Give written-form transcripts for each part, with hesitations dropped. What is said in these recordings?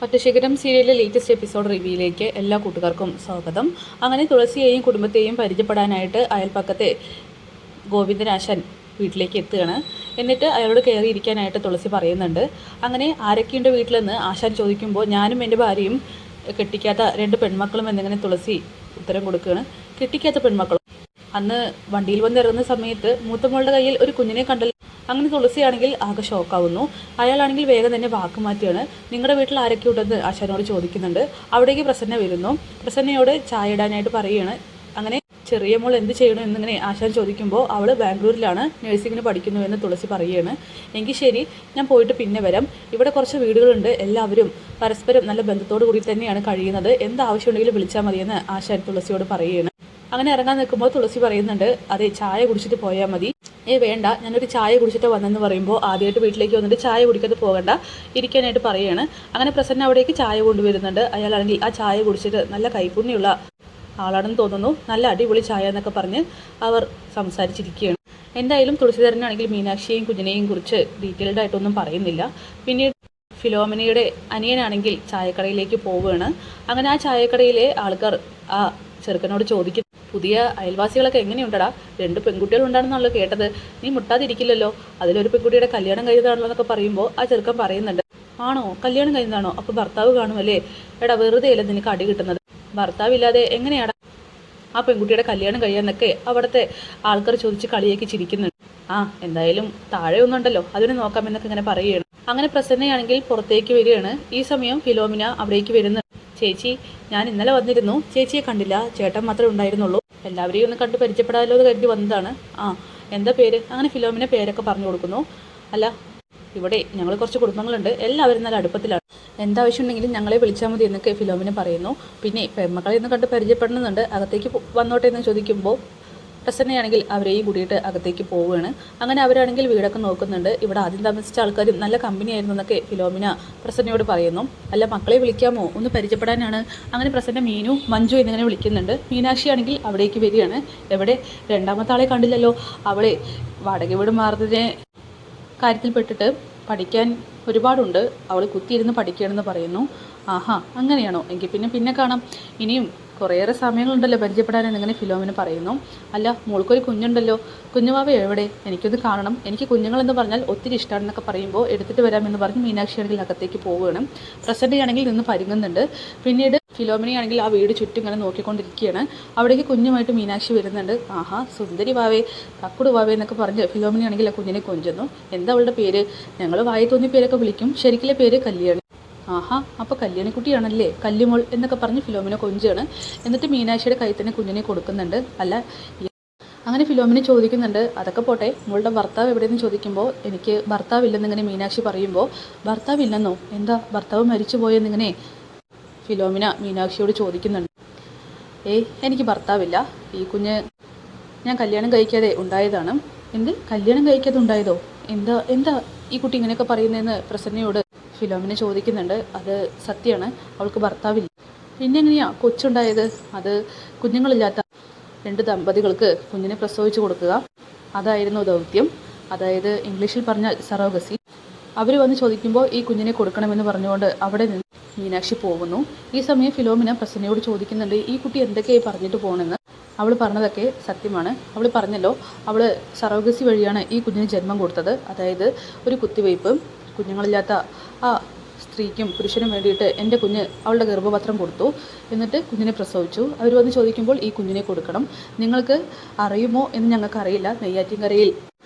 ഒറ്റശേഖരം സീരിയലിലെ latest episode റിവ്യൂയിലേക്ക് എല്ലാ കൂട്ടുകാർക്കും സ്വാഗതം. അങ്ങനെ തുളസിയെയും കുടുംബത്തെയും പരിചയപ്പെടാനായിട്ട് അയൽപ്പക്കത്തെ ഗോവിന്ദനാശൻ വീട്ടിലേക്ക് എത്തുകയാണ്. എന്നിട്ട് അയാളോട് കയറിയിരിക്കാനായിട്ട് തുളസി പറയുന്നുണ്ട്. അങ്ങനെ ആരൊക്കെയുണ്ട് വീട്ടിലെന്ന് ആശാൻ ചോദിക്കുമ്പോൾ ഞാനും എൻ്റെ ഭാര്യയും കെട്ടിക്കാത്ത 2 പെൺമക്കളും എന്നിങ്ങനെ തുളസി ഉത്തരം കൊടുക്കുകയാണ്. കെട്ടിക്കാത്ത പെൺമക്കളും അന്ന് വണ്ടിയിൽ വന്നിറങ്ങുന്ന സമയത്ത് മൂത്തമ്മളുടെ കയ്യിൽ ഒരു കുഞ്ഞിനെ കണ്ടല്ലോ. അങ്ങനെ തുളസിയാണെങ്കിൽ ആകെ ഷോക്കാവുന്നു. അയാളാണെങ്കിൽ വേഗം തന്നെ വാക്ക് മാറ്റിയാണ്. നിങ്ങളുടെ വീട്ടിൽ ആരൊക്കെ ഉണ്ടെന്ന് ആശാനോട് ചോദിക്കുന്നുണ്ട്. അവിടേക്ക് പ്രസന്ന വരുന്നു. പ്രസന്നയോട് ചായ ഇടാനായിട്ട് പറയുകയാണ്. അങ്ങനെ ചെറിയ മോൾ എന്ത് ചെയ്യണം എന്നിങ്ങനെ ആശാൻ ചോദിക്കുമ്പോൾ അവൾ ബാംഗ്ലൂരിലാണ് നഴ്സിങ്ങിന് പഠിക്കുന്നുവെന്ന് തുളസി പറയുകയാണ്. എങ്കിൽ ശരി, ഞാൻ പോയിട്ട് പിന്നെ വരാം. ഇവിടെ കുറച്ച് വീടുകളുണ്ട്, എല്ലാവരും പരസ്പരം നല്ല ബന്ധത്തോടു കൂടി തന്നെയാണ് കഴിയുന്നത്. എന്താവശ്യമുണ്ടെങ്കിലും വിളിച്ചാൽ മതിയെന്ന് ആശാൻ തുളസിയോട് പറയുകയാണ്. അങ്ങനെ ഇറങ്ങാൻ നിൽക്കുമ്പോൾ തുളസി പറയുന്നുണ്ട്, അതെ ചായ കുടിച്ചിട്ട് പോയാൽ മതി. വേണ്ട, ഞാനൊരു ചായ കുടിച്ചിട്ട് വന്നെന്ന് പറയുമ്പോൾ ആദ്യമായിട്ട് വീട്ടിലേക്ക് വന്നിട്ട് ചായ കുടിക്കാതെ പോകണ്ട, ഇരിക്കാനായിട്ട് പറയുകയാണ്. അങ്ങനെ പ്രസന്ന അവിടേക്ക് ചായ കൊണ്ടുവരുന്നുണ്ട്. അയാളാണെങ്കിൽ ആ ചായ കുടിച്ചിട്ട് നല്ല കൈപ്പുണ്യമുള്ള ആളാണെന്ന് തോന്നുന്നു, നല്ല അടിപൊളി ചായ എന്നൊക്കെ പറഞ്ഞ് അവർ സംസാരിച്ചിരിക്കുകയാണ്. എന്തായാലും തുളസിധരനാണെങ്കിൽ മീനാക്ഷിയെയും കുഞ്ഞിനെയും കുറിച്ച് ഡീറ്റെയിൽഡ് ആയിട്ടൊന്നും പറയുന്നില്ല. പിന്നീട് ഫിലോമിനയുടെ അനിയനാണെങ്കിൽ ചായക്കടയിലേക്ക് പോവുകയാണ്. അങ്ങനെ ആ ചായക്കടയിലെ ആൾക്കാർ ആ ചെറുക്കനോട് ചോദിക്കും, പുതിയ അയൽവാസികളൊക്കെ എങ്ങനെയുണ്ടടാ? 2 പെൺകുട്ടികളുണ്ടാണെന്നാണല്ലോ കേട്ടത്, നീ മുട്ടാതിരിക്കില്ലല്ലോ, അതിലൊരു പെൺകുട്ടിയുടെ കല്യാണം കഴിഞ്ഞതാണല്ലോ എന്നൊക്കെ പറയുമ്പോൾ ആ ചെറുക്കൻ പറയുന്നുണ്ട്, ആണോ കല്യാണം കഴിഞ്ഞതാണോ? അപ്പോൾ ഭർത്താവ് കാണുമല്ലേ? എടാ വെറുതെ അല്ല നിനക്ക് അടി കിട്ടുന്നത്, ഭർത്താവില്ലാതെ എങ്ങനെയാടാ ആ പെൺകുട്ടിയുടെ കല്യാണം കഴിയാന്നൊക്കെ അവിടുത്തെ ആൾക്കാർ ചോദിച്ച് കളിയാക്കി ചിരിക്കുന്നുണ്ട്. എന്തായാലും താഴെ ഒന്നുണ്ടല്ലോ, അതിന് നോക്കാമെന്നൊക്കെ ഇങ്ങനെ പറയുകയാണ്. അങ്ങനെ പ്രസന്നയാണെങ്കിൽ പുറത്തേക്ക് വരികയാണ്. ഈ സമയം ഫിലോമിന അവിടേക്ക് വരുന്നു. ചേച്ചി, ഞാൻ ഇന്നലെ വന്നിരുന്നു, ചേച്ചിയെ കണ്ടില്ല, ചേട്ടൻ മാത്രമേ ഉണ്ടായിരുന്നുള്ളൂ. എല്ലാവരെയും ഒന്ന് കണ്ട് പരിചയപ്പെടാമല്ലോ എന്ന് കരുതി വന്നതാണ്. എന്താ പേര്? അങ്ങനെ ഫിലോമിന പേരൊക്കെ പറഞ്ഞു കൊടുക്കുന്നു. അല്ല, ഇവിടെ ഞങ്ങൾ കുറച്ച് കുടുംബങ്ങളുണ്ട്, എല്ലാവരും നല്ല അടുപ്പത്തിലാണ്, എന്താവശ്യമുണ്ടെങ്കിലും ഞങ്ങളെ വിളിച്ചാൽ മതി എന്നൊക്കെ ഫിലോമിന പറയുന്നു. പിന്നെ പെൺമക്കളെ ഒന്ന് കണ്ട് പരിചയപ്പെടുന്നുണ്ട്, അകത്തേക്ക് വന്നോട്ടെ എന്ന് ചോദിക്കുമ്പോൾ പ്രസന്നയാണെങ്കിൽ അവരെയും കൂടിയിട്ട് അകത്തേക്ക് പോവുകയാണ്. അങ്ങനെ അവരാണെങ്കിൽ വീടൊക്കെ നോക്കുന്നുണ്ട്. ഇവിടെ ആദ്യം താമസിച്ച ആൾക്കാരും നല്ല കമ്പനിയായിരുന്നു എന്നൊക്കെ ഫിലോമിന പ്രസന്നയോട് പറയുന്നു. അല്ല, മക്കളെ വിളിക്കാമോ, ഒന്ന് പരിചയപ്പെടാനാണ്. അങ്ങനെ പ്രസന്ന മീനു മഞ്ജു എന്നിങ്ങനെ വിളിക്കുന്നുണ്ട്. മീനാക്ഷി ആണെങ്കിൽ അവിടേക്ക് വരികയാണ്. എവിടെ, രണ്ടാമത്തെ ആളെ കണ്ടില്ലല്ലോ, അവളെ വാടക വീട് മാറുന്നതിനെ കാര്യത്തിൽപ്പെട്ടിട്ട് പഠിക്കാൻ ഒരുപാടുണ്ട്, അവൾ കുത്തിയിരുന്ന് പഠിക്കുകയാണെന്ന് പറയുന്നു. അങ്ങനെയാണോ? എങ്കിൽ പിന്നെ കാണാം, ഇനിയും കുറേയേറെ സമയങ്ങളുണ്ടല്ലോ പരിചയപ്പെടാൻ എന്നിങ്ങനെ ഫിലോമിന പറയുന്നു. അല്ല, മോൾക്കൊരു കുഞ്ഞുണ്ടല്ലോ, കുഞ്ഞുവാവ എവിടെ? എനിക്കൊന്ന് കാണണം, എനിക്ക് കുഞ്ഞുങ്ങളെന്ന് പറഞ്ഞാൽ ഒത്തിരി ഇഷ്ടമാണെന്നൊക്കെ പറയുമ്പോൾ എടുത്തിട്ട് വരാമെന്ന് പറഞ്ഞ് മീനാക്ഷിയാണെങ്കിൽ അകത്തേക്ക് പോവുകയാണ്. പ്രസന്നയാണെങ്കിൽ നിന്ന് പരുങ്ങുന്നുണ്ട്. പിന്നീട് ഫിലോമിനയാണെങ്കിൽ ആ വീട് ചുറ്റും ഇങ്ങനെ നോക്കിക്കൊണ്ടിരിക്കുകയാണ്. അവിടേക്ക് കുഞ്ഞുമായിട്ട് മീനാക്ഷി വരുന്നുണ്ട്. സുന്ദരി വാവേ, തക്കുടു വാവേ എന്നൊക്കെ പറഞ്ഞ് ഫിലോമിനയാണെങ്കിൽ ആ കുഞ്ഞിനെ കൊഞ്ചുന്നു. എന്താ അവളുടെ പേര്? ഞങ്ങൾ വായി തോന്നിയ പേരൊക്കെ വിളിക്കും, ശരിക്കുള്ള പേര് കല്യാണി. അപ്പോൾ കല്യാണിക്കുട്ടിയാണല്ലേ, കല്ലുമോൾ എന്നൊക്കെ പറഞ്ഞ് ഫിലോമിന കൊഞ്ചാണ്. എന്നിട്ട് മീനാക്ഷിയുടെ കൈ തന്നെ കുഞ്ഞിനെ കൊടുക്കുന്നുണ്ട്. അങ്ങനെ ഫിലോമിന ചോദിക്കുന്നുണ്ട്, അതൊക്കെ പോട്ടെ, മോളുടെ ഭർത്താവ് എവിടെയെന്ന് ചോദിക്കുമ്പോൾ എനിക്ക് ഭർത്താവില്ലെന്നിങ്ങനെ മീനാക്ഷി പറയുമ്പോൾ ഭർത്താവില്ലെന്നോ? എന്താ ഭർത്താവ് മരിച്ചു പോയെന്നിങ്ങനെ ഫിലോമിന മീനാക്ഷിയോട് ചോദിക്കുന്നുണ്ട്. എനിക്ക് ഭർത്താവില്ല, ഈ കുഞ്ഞ് ഞാൻ കല്യാണം കഴിക്കാതെ ഉണ്ടായതാണ്. എന്ത്, കല്യാണം കഴിക്കാതെ ഉണ്ടായതോ? എന്താ ഈ കുട്ടി ഇങ്ങനെയൊക്കെ പറയുന്നതെന്ന് പ്രസന്നയോട് ഫിലോമിന ചോദിക്കുന്നുണ്ട്. അത് സത്യമാണ്, അവൾക്ക് ഭർത്താവില്ല. പിന്നെ എങ്ങനെയാ കൊച്ചുണ്ടായത്? അത് കുഞ്ഞുങ്ങളില്ലാത്ത 2 ദമ്പതികൾക്ക് കുഞ്ഞിനെ പ്രസവിച്ചു കൊടുക്കുക, അതായിരുന്നു ദൗത്യം. അതായത് ഇംഗ്ലീഷിൽ പറഞ്ഞാൽ സറോഗസി. അവർ വന്ന് ചോദിക്കുമ്പോൾ ഈ കുഞ്ഞിനെ കൊടുക്കണമെന്ന് പറഞ്ഞുകൊണ്ട് അവിടെ നിന്ന് മീനാക്ഷി പോകുന്നു. ഈ സമയം ഫിലോമിന പ്രസന്നയോട് ചോദിക്കുന്നുണ്ട്, ഈ കുട്ടി എന്തൊക്കെയായി പറഞ്ഞിട്ട് പോകണമെന്ന്. അവൾ പറഞ്ഞതൊക്കെ സത്യമാണ്. അവൾ പറഞ്ഞല്ലോ, അവൾ സറോഗസി വഴിയാണ് ഈ കുഞ്ഞിന് ജന്മം കൊടുത്തത്. അതായത് ഒരു കുത്തിവയ്പ്, കുഞ്ഞുങ്ങളില്ലാത്ത ആ സ്ത്രീക്കും പുരുഷനും വേണ്ടിയിട്ട് എൻ്റെ കുഞ്ഞ് അവളുടെ ഗർഭപത്രം കൊടുത്തു, എന്നിട്ട് കുഞ്ഞിനെ പ്രസവിച്ചു. അവർ വന്ന് ചോദിക്കുമ്പോൾ ഈ കുഞ്ഞിനെ കൊടുക്കണം. നിങ്ങൾക്ക് അറിയുമോ എന്ന് ഞങ്ങൾക്കറിയില്ല, നെയ്യാറ്റിൻകരയിൽ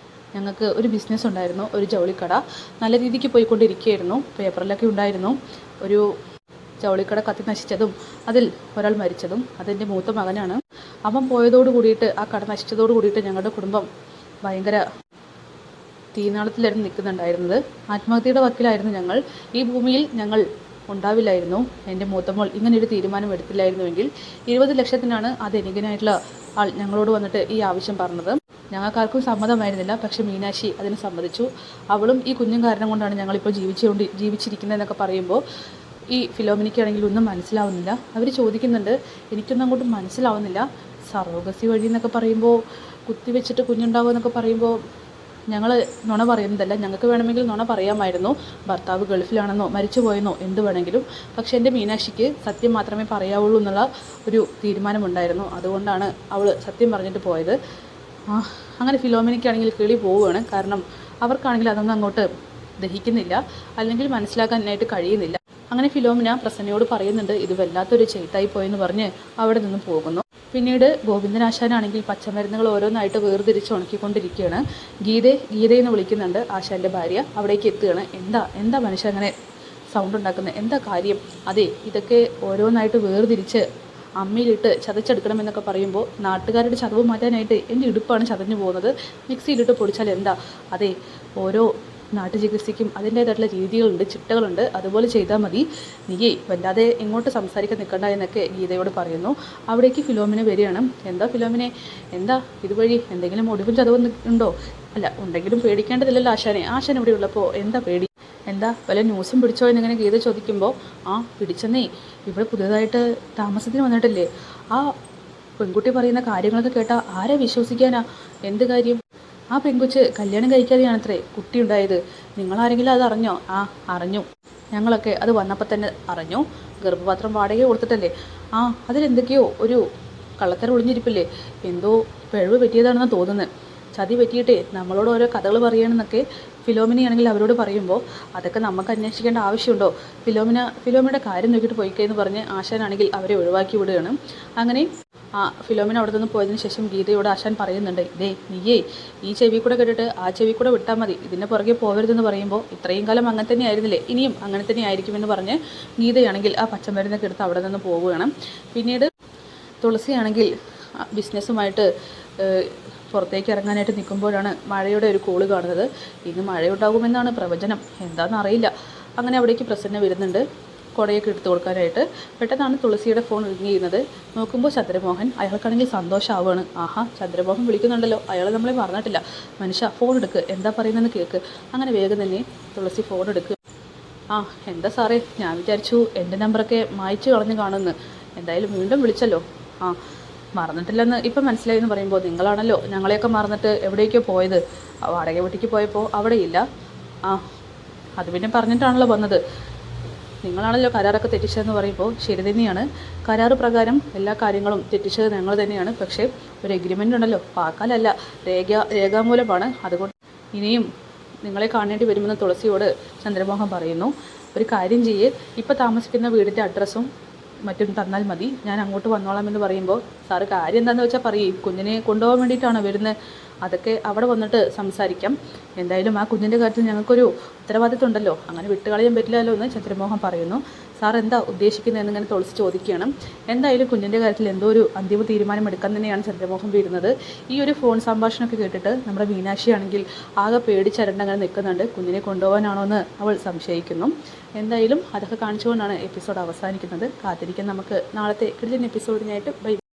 ഞങ്ങൾക്ക് ഒരു ബിസിനസ് ഉണ്ടായിരുന്നു, ഒരു ജൗളിക്കട, നല്ല രീതിക്ക് പോയിക്കൊണ്ടിരിക്കുകയായിരുന്നു. പേപ്പറിലൊക്കെ ഉണ്ടായിരുന്നു ഒരു ജൗളിക്കട കത്തി നശിച്ചതും അതിൽ ഒരാൾ മരിച്ചതും. അതെൻ്റെ മൂത്ത മകനാണ്. അവൻ പോയതോട് കൂടിയിട്ട്, ആ കട നശിച്ചതോട് കൂടിയിട്ട് ഞങ്ങളുടെ കുടുംബം ഭയങ്കര തീനാളത്തിലായിരുന്നു നിൽക്കുന്നുണ്ടായിരുന്നത്. ആത്മഹത്യയുടെ വക്കിലായിരുന്നു ഞങ്ങൾ. ഈ ഭൂമിയിൽ ഞങ്ങൾ ഉണ്ടാവില്ലായിരുന്നു. എൻ്റെ മൂത്തമോൾ ഇങ്ങനെയൊരു തീരുമാനം എടുത്തില്ലായിരുന്നുവെങ്കിൽ 20 ലക്ഷത്തിനാണ് ആ ധനികനായിട്ടുള്ള ആൾ ഞങ്ങളോട് വന്നിട്ട് ഈ ആവശ്യം പറഞ്ഞത്. ഞങ്ങൾക്കാർക്കും സമ്മതമായിരുന്നില്ല, പക്ഷേ മീനാക്ഷി അതിന് സമ്മതിച്ചു. അവളും ഈ കുഞ്ഞും കാരണം കൊണ്ടാണ് ഞങ്ങളിപ്പോൾ ജീവിച്ചിരിക്കുന്നതെന്നൊക്കെ പറയുമ്പോൾ ഈ ഫിലോമിനയ്ക്കാണെങ്കിൽ ഒന്നും മനസ്സിലാവുന്നില്ല. അവർ ചോദിക്കുന്നുണ്ട്, എനിക്കൊന്നും അങ്ങോട്ട് മനസ്സിലാവുന്നില്ല, സറോഗസി വഴി എന്നൊക്കെ പറയുമ്പോൾ, കുത്തിവെച്ചിട്ട് കുഞ്ഞുണ്ടാവുക എന്നൊക്കെ പറയുമ്പോൾ ഞങ്ങൾ നുണ പറയുന്നതല്ല, ഞങ്ങൾക്ക് വേണമെങ്കിൽ നുണ പറയാമായിരുന്നു. ഭർത്താവ് ഗൾഫിലാണെന്നോ മരിച്ചു പോയെന്നോ എന്ത് വേണമെങ്കിലും. പക്ഷേ എൻ്റെ മീനാക്ഷിക്ക് സത്യം മാത്രമേ പറയാവുള്ളൂ എന്നുള്ള ഒരു തീരുമാനമുണ്ടായിരുന്നു. അതുകൊണ്ടാണ് അവൾ സത്യം പറഞ്ഞിട്ട് പോയത്. അങ്ങനെ ഫിലോമിനയ്ക്കാണെങ്കിൽ കിളി പോവുകയാണ്. കാരണം അവർക്കാണെങ്കിൽ അതൊന്നും അങ്ങോട്ട് ദഹിക്കുന്നില്ല, അല്ലെങ്കിൽ മനസ്സിലാക്കാനായിട്ട് കഴിയുന്നില്ല. അങ്ങനെ ഫിലോമിന പ്രസന്നയോട് പറയുന്നുണ്ട്, ഇത് വല്ലാത്തൊരു ചെയ്ത്തായി പോയെന്ന് പറഞ്ഞ് അവിടെ നിന്ന് പോകുന്നു. പിന്നീട് ഗോവിന്ദനാശാനാണെങ്കിൽ പച്ചമരുന്നുകൾ ഓരോന്നായിട്ട് വേർതിരിച്ച് ഉണക്കിക്കൊണ്ടിരിക്കുകയാണ്. ഗീതയെന്ന് വിളിക്കുന്നുണ്ട് ആശാൻ്റെ ഭാര്യ. അവിടേക്ക് എത്തുകയാണ്. എന്താ മനുഷ്യ അങ്ങനെ സൗണ്ട് ഉണ്ടാക്കുന്നത്, എന്താ കാര്യം? അതെ, ഇതൊക്കെ ഓരോന്നായിട്ട് വേർതിരിച്ച് അമ്മയിലിട്ട് ചതച്ചെടുക്കണമെന്നൊക്കെ പറയുമ്പോൾ നാട്ടുകാരുടെ ചതവ് മാറ്റാനായിട്ട് എൻ്റെ ഇടുപ്പാണ് ചതഞ്ഞു പോകുന്നത്. മിക്സിയിലിട്ട് പൊടിച്ചാൽ എന്താ? അതെ, ഓരോ നാട്ടുചികിത്സയ്ക്കും അതിൻ്റേതായിട്ടുള്ള രീതികളുണ്ട്, ചിട്ടകളുണ്ട്. അതുപോലെ ചെയ്താൽ മതി. നീയേ വല്ലാതെ ഇങ്ങോട്ട് സംസാരിക്കാൻ നിൽക്കണ്ട എന്നൊക്കെ ഗീതയോട് പറയുന്നു. അവിടേക്ക് ഫിലോമിന വരികയാണ്. എന്താ ഫിലോമിനെ, എന്താ ഇതുവഴി എന്തെങ്കിലും ഒടിവും ചതവും ഉണ്ടോ? അല്ല, ഉണ്ടെങ്കിലും പേടിക്കേണ്ടതില്ലല്ലോ ആശാനെ. ആശാൻ ഇവിടെ ഉള്ളപ്പോൾ എന്താ പേടി? എന്താ വല്ല ന്യൂസും പിടിച്ചോ എന്നിങ്ങനെ ഗീത ചോദിക്കുമ്പോൾ, പിടിച്ചെന്നേ, ഇവിടെ പുതിയതായിട്ട് താമസത്തിന് വന്നിട്ടില്ലേ? ആ പെൺകുട്ടി പറയുന്ന കാര്യങ്ങളൊക്കെ കേട്ടാൽ ആരെ വിശ്വസിക്കാനാ? എന്ത് കാര്യം? ആ പെൺകൊച്ച് കല്യാണം കഴിക്കാതെയാണത്രേ കുട്ടിയുണ്ടായത്. നിങ്ങളാരെങ്കിലും അത് അറിഞ്ഞോ? അറിഞ്ഞു. ഞങ്ങളൊക്കെ അത് വന്നപ്പോൾ തന്നെ അറിഞ്ഞു. ഗർഭപാത്രം വാടക കൊടുത്തിട്ടല്ലേ? അതിലെന്തൊക്കെയോ ഒരു കള്ളത്തരം ഒളിഞ്ഞിരിപ്പില്ലേ? എന്തോ പിഴവ് പറ്റിയതാണെന്ന് തോന്നുന്നത്. ചതി പറ്റിയിട്ടേ നമ്മളോട് ഓരോ കഥകൾ പറയണമെന്നൊക്കെ ഫിലോമിനയാണെങ്കിൽ അവരോട് പറയുമ്പോൾ, അതൊക്കെ നമുക്ക് അന്വേഷിക്കേണ്ട ആവശ്യമുണ്ടോ? ഫിലോമിനയുടെ കാര്യം നോക്കിയിട്ട് പോയിക്കെന്ന് പറഞ്ഞ് ആശാനാണെങ്കിൽ അവരെ ഒഴിവാക്കി വിടുകയാണ്. അങ്ങനെ ഫിലോമിന അവിടെ നിന്ന് പോയതിന് ശേഷം ഗീതയോട് ആശാൻ പറയുന്നുണ്ട്, നീയേ ഈ ചെവി കൂടെ കേട്ടിട്ട് ആ ചെവി കൂടെ വിട്ടാൽ മതി, ഇതിൻ്റെ പുറകെ പോകരുതെന്ന് പറയുമ്പോൾ, ഇത്രയും കാലം അങ്ങനെ തന്നെ ആയിരുന്നില്ലേ, ഇനിയും അങ്ങനെ തന്നെ ആയിരിക്കുമെന്ന് പറഞ്ഞ് ഗീതയാണെങ്കിൽ ആ പച്ചമരുന്നൊക്കെ എടുത്ത് അവിടെ നിന്ന് പോവുകയാണ്. പിന്നീട് തുളസിയാണെങ്കിൽ ബിസിനസ്സുമായിട്ട് പുറത്തേക്ക് ഇറങ്ങാനായിട്ട് നിൽക്കുമ്പോഴാണ് മഴയുടെ ഒരു കോള് കാണുന്നത്. ഇന്ന് മഴയുണ്ടാകുമെന്നാണ് പ്രവചനം, എന്താണെന്നറിയില്ല. അങ്ങനെ അവിടേക്ക് പ്രസന്ന വരുന്നുണ്ട് കുടയൊക്കെ എടുത്തു കൊടുക്കാനായിട്ട്. പെട്ടെന്നാണ് തുളസിയുടെ ഫോൺ റിങ് ചെയ്യുന്നത്. നോക്കുമ്പോൾ ചന്ദ്രമോഹൻ. അയാൾക്കാണെങ്കിൽ സന്തോഷമാവുകയാണ്. ചന്ദ്രമോഹൻ വിളിക്കുന്നുണ്ടല്ലോ, അയാൾ നമ്മളെ മറന്നിട്ടില്ല. മനുഷ്യ ഫോൺ എടുക്ക്, എന്താ പറയുന്നതെന്ന് കേൾക്ക്. അങ്ങനെ വേഗം തന്നെ തുളസി ഫോൺ എടുക്കുക. എന്താ സാറേ, ഞാൻ വിചാരിച്ചു എൻ്റെ നമ്പറൊക്കെ മായ്ച്ചു കളഞ്ഞു കാണുമെന്ന്. എന്തായാലും വീണ്ടും വിളിച്ചല്ലോ. മറന്നിട്ടില്ലെന്ന് ഇപ്പം മനസ്സിലായെന്ന് പറയുമ്പോൾ, നിങ്ങളാണല്ലോ ഞങ്ങളെയൊക്കെ മറന്നിട്ട് എവിടേക്കോ പോയത്. വാടക വീട്ടിലേക്ക് പോയപ്പോൾ അവിടെയില്ല. അത് പിന്നെ പറഞ്ഞിട്ടാണല്ലോ വന്നത്. നിങ്ങളാണല്ലോ കരാറൊക്കെ തെറ്റിച്ചതെന്ന് പറയുമ്പോൾ, ശരി തന്നെയാണ്. കരാറ് പ്രകാരം എല്ലാ കാര്യങ്ങളും തെറ്റിച്ചത് ഞങ്ങൾ തന്നെയാണ്. പക്ഷേ ഒരു എഗ്രിമെൻ്റ് ഉണ്ടല്ലോ, വാക്കാലല്ല, രേഖാമൂലമാണ്. അതുകൊണ്ട് ഇനിയും നിങ്ങളെ കാണേണ്ടി വരുമെന്ന് തുളസിയോട് ചന്ദ്രമോഹൻ പറയുന്നു. ഒരു കാര്യം ചെയ്യ്, ഇപ്പോൾ താമസിക്കുന്ന വീടിൻ്റെ അഡ്രസ്സും മറ്റും തന്നാൽ മതി, ഞാൻ അങ്ങോട്ട് വന്നോളാം എന്ന് പറയുമ്പോൾ, സാറ് കാര്യം എന്താണെന്ന് വെച്ചാൽ പറയും. കുഞ്ഞിനെ കൊണ്ടുപോകാൻ വേണ്ടിയിട്ടാണോ വരുന്നത്? അതൊക്കെ അവിടെ വന്നിട്ട് സംസാരിക്കാം. എന്തായാലും ആ കുഞ്ഞിൻ്റെ കാര്യത്തിൽ ഞങ്ങൾക്കൊരു ഉത്തരവാദിത്വം ഉണ്ടല്ലോ, അങ്ങനെ വിട്ടുകളയാൻ പറ്റില്ലല്ലോ എന്ന് ചന്ദ്രമോഹൻ പറയുന്നു. സാർ എന്താ ഉദ്ദേശിക്കുന്നതെന്ന് ഇങ്ങനെ തുളസി ചോദിക്കുകയാണ്. എന്തായാലും കുഞ്ഞിൻ്റെ കാര്യത്തിൽ എന്തോ ഒരു അന്തിമ തീരുമാനം എടുക്കാൻ തന്നെയാണ് ചന്ദ്രമോഹൻ വരുന്നത്. ഈ ഒരു ഫോൺ സംഭാഷണമൊക്കെ കേട്ടിട്ട് നമ്മുടെ മീനാക്ഷിയാണെങ്കിൽ ആകെ പേടിച്ചരണ്ടങ്ങനെ നിൽക്കുന്നുണ്ട്. കുഞ്ഞിനെ കൊണ്ടുപോകാനാണോ എന്ന് അവൾ സംശയിക്കുന്നു. എന്തായാലും അതൊക്കെ കാണിച്ചുകൊണ്ടാണ് എപ്പിസോഡ് അവസാനിക്കുന്നത്. കാത്തിരിക്കാൻ നമുക്ക് നാളത്തെ കിടിലൻ എപ്പിസോഡിനായിട്ട്. ബൈ.